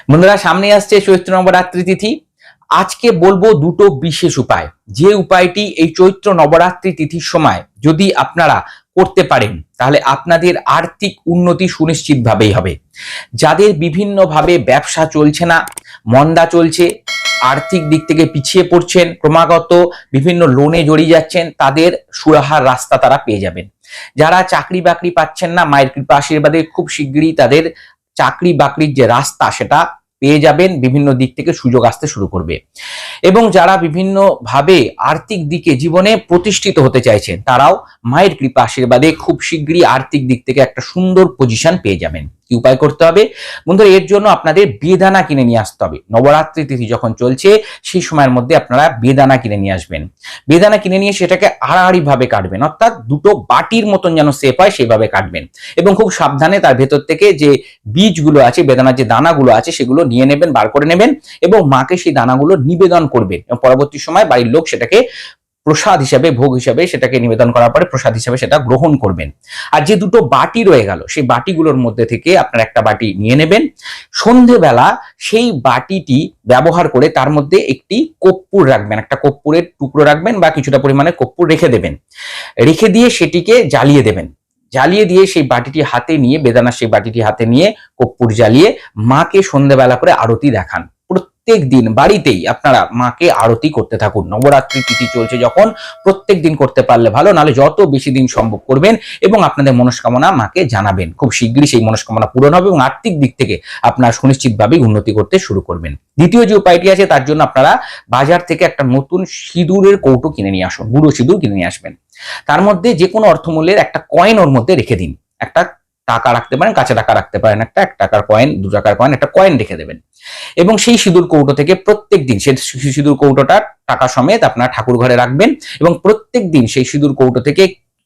বন্ধুরা, সামনে আসছে চৈত্র নবরাত্রি তিথি। আজকে বলবো দুটো বিশেষ উপায়, যে উপায়টি এই চৈত্র নবরাত্রি তিথির সময় যদি আপনারা করতে পারেন তাহলে আপনাদের আর্থিক উন্নতি সুনিশ্চিতভাবেই হবে। যাদের বিভিন্নভাবে ব্যবসা চলছে না, মন্দা চলছে, আর্থিক দিক থেকে পিছিয়ে পড়ছেন, ক্রমাগত বিভিন্ন লোনে জড়িয়ে যাচ্ছেন, তাদের সুরাহার রাস্তা তারা পেয়ে যাবেন। যারা চাকরি বাকরি পাচ্ছেন না, মায়ের কৃপা আশীর্বাদে খুব শিগগিরই তাদের চাকরি বাকরির যে রাস্তা সেটা পেয়ে যাবেন, বিভিন্ন দিক থেকে সুযোগ আসতে শুরু করবে। এবং যারা বিভিন্ন ভাবে আর্থিক দিকে জীবনে প্রতিষ্ঠিত হতে চাইছেন, তারাও মায়ের কৃপা আশীর্বাদে খুব শিগগিরই আর্থিক দিক থেকে একটা সুন্দর পজিশন পেয়ে যাবেন। কি উপায় করতে হবে বন্ধুরা? এর জন্য আপনাদের বেদানা কিনে নিয়ে আসতে হবে। নবরাত্রি তিথি যখন চলছে সেই সময়ের মধ্যে আপনারা বেদানা কিনে নিয়ে আসবেন। বেদানা কিনে নিয়ে সেটাকে আড়াআড়ি ভাবে কাটবেন, অর্থাৎ দুটো বাটির মতন যেন শেপ হয় সেইভাবে কাটবেন। এবং খুব সাবধানে তার ভেতর থেকে যে বীজগুলো আছে, বেদানার যে দানাগুলো আছে সেগুলো নিয়ে নেবেন, বার করে নেবেন এবং মাকে সেই দানাগুলো নিবেদন করবেন। পরবর্তী সময় বাড়ির লোক সেটাকে প্রসাদ হিসাবে, ভোগ হিসাবে সেটাকে নিবেদন করার পরে প্রসাদ হিসাবে সেটা গ্রহণ করবেন। আর যে দুটো বাটি রয়ে গেল সেই বাটিগুলোর মধ্যে থেকে আপনার একটা বাটি নিয়ে নেবেন। সন্ধেবেলা সেই বাটিটি ব্যবহার করে তার মধ্যে একটি কর্পূর রাখবেন, একটা কর্পূরের টুকরো রাখবেন বা কিছুটা পরিমাণে কর্পূর রেখে দেবেন। রেখে দিয়ে সেটিকে জ্বালিয়ে দেবেন। জ্বালিয়ে দিয়ে সেই বাটিটি হাতে নিয়ে, বেদানার সেই বাটিটি হাতে নিয়ে কর্পূর জ্বালিয়ে মাকে সন্ধ্যেবেলা করে আরতি দেখান। প্রত্যেক দিন বাড়িতেই আপনারা মাকে আরতি করতে থাকুন। নবরাত্রি তিথি চলছে যখন প্রত্যেক দিন করতে পারলে ভালো, নাহলে যত বেশি দিন সম্ভব করবেন এবং আপনাদের মনস্কামনা মাকে জানাবেন। খুব শীঘ্রই সেই মনস্কামনা পূরণ হবে এবং আর্থিক দিক থেকে আপনারা সুনিশ্চিতভাবে উন্নতি করতে শুরু করবেন। দ্বিতীয় যে উপায়টি আছে তার জন্য আপনারা বাজার থেকে একটা নতুন সিঁদুরের কৌটো কিনে নিয়ে আসুন, গুঁড়ো সিঁদুর কিনে নিয়ে আসবেন। তার মধ্যে যে কোনো অর্থমূল্যের একটা কয়েন ওর মধ্যে রেখে দিন। একটা টাকা রাখতে পারেন, কাঁচা টাকা রাখতে পারেন, একটা 1 টাকার কয়েন, 2 টাকার কয়েন, একটা কয়েন রেখে দেবেন। এবং সেই সিঁদুর কৌটো থেকে প্রত্যেক দিন সেই সিঁদুর কৌটোটা টাকা সমেত আপনার ঠাকুর ঘরে রাখবেন এবং প্রত্যেক দিন সেই সিঁদুর কৌটো থেকে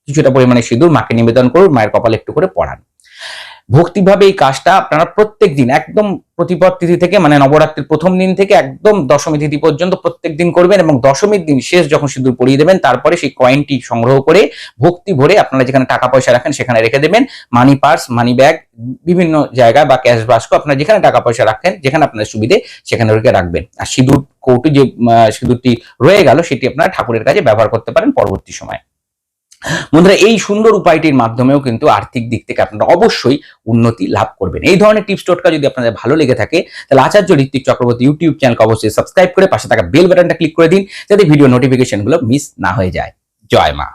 কিছুটা পরিমাণে সিঁদুর মাকে নিবেদন করুন, মায়ের কপালে একটু করে পড়ান। ভক্তিভাবে এই কাজটা আপনারা প্রত্যেক দিন, একদম প্রতিপদ তিথি থেকে, মানে নবরাত্রির প্রথম দিন থেকে একদম দশমী তিথি পর্যন্ত প্রত্যেক দিন করবেন। এবং দশমীর দিন শেষ যখন সিঁদুর পরিয়ে দেবেন, তারপরে সেই কয়েনটি সংগ্রহ করে ভক্তি ভরে আপনারা যেখানে টাকা পয়সা রাখেন সেখানে রেখে দেবেন। মানি পার্স, মানি ব্যাগ, বিভিন্ন জায়গায় বা ক্যাশ বাস্ক, আপনারা যেখানে টাকা পয়সা রাখেন, যেখানে আপনার সুবিধে সেখানে রেখে রাখবেন। আর সিঁদুর কৌটো যে সিঁদুরটি রয়ে গেল সেটি আপনারা ঠাকুরের কাছে ব্যবহার করতে পারেন পরবর্তী সময়। বন্ধুরা, এই সুন্দর উপায়টির মাধ্যমেও কিন্তু আর্থিক দিক থেকে আপনারা অবশ্যই উন্নতি লাভ করবেন। এই ধরনের টিপস টোটকা যদি আপনাদের ভালো লেগে থাকে তাহলে আচার্য ঋত্বিক চক্রবর্তী ইউটিউব চ্যানেলকে অবশ্যই সাবস্ক্রাইব করে পাশে থাকা বেল বাটনটা ক্লিক করে দিন, যাতে ভিডিও নোটিফিকেশনগুলো মিস না হয়ে যায়। জয় মা।